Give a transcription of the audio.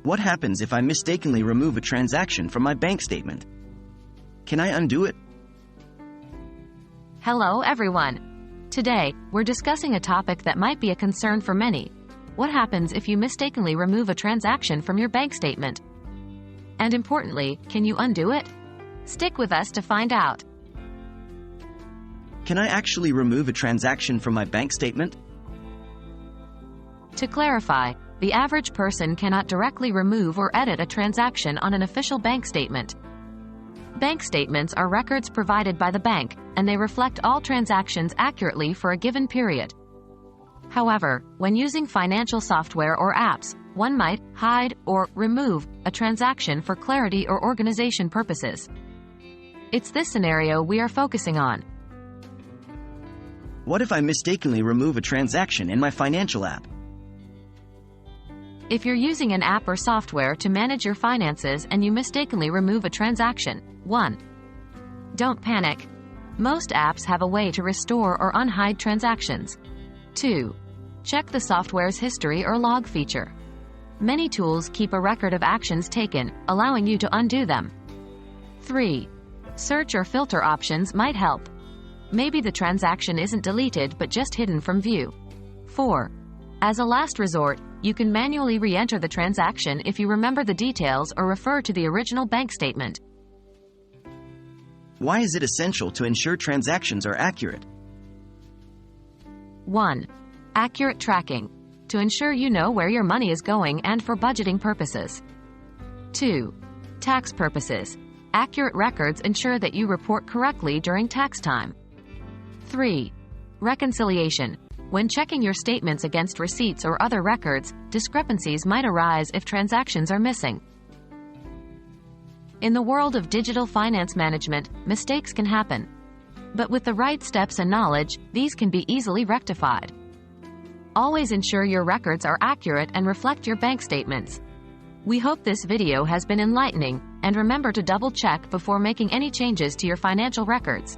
What happens if I mistakenly remove a transaction from my bank statement? Can I undo it? Hello everyone. Today, we're discussing a topic that might be a concern for many. What happens if you mistakenly remove a transaction from your bank statement? And importantly, can you undo it? Stick with us to find out. Can I actually remove a transaction from my bank statement? To clarify, the average person cannot directly remove or edit a transaction on an official bank statement. Bank statements are records provided by the bank, and they reflect all transactions accurately for a given period. However, when using financial software or apps, one might hide or remove a transaction for clarity or organization purposes. It's this scenario we are focusing on. What if I mistakenly remove a transaction in my financial app? If you're using an app or software to manage your finances and you mistakenly remove a transaction, 1. Don't panic. Most apps have a way to restore or unhide transactions. 2. Check the software's history or log feature. Many tools keep a record of actions taken, allowing you to undo them. 3. Search or filter options might help. Maybe the transaction isn't deleted but just hidden from view. 4. As a last resort, you can manually re-enter the transaction if you remember the details or refer to the original bank statement. Why is it essential to ensure transactions are accurate? 1. Accurate tracking. To ensure you know where your money is going and for budgeting purposes. 2. Tax purposes. Accurate records ensure that you report correctly during tax time. 3. Reconciliation. When checking your statements against receipts or other records, discrepancies might arise if transactions are missing. In the world of digital finance management, mistakes can happen. But with the right steps and knowledge, these can be easily rectified. Always ensure your records are accurate and reflect your bank statements. We hope this video has been enlightening, and remember to double-check before making any changes to your financial records.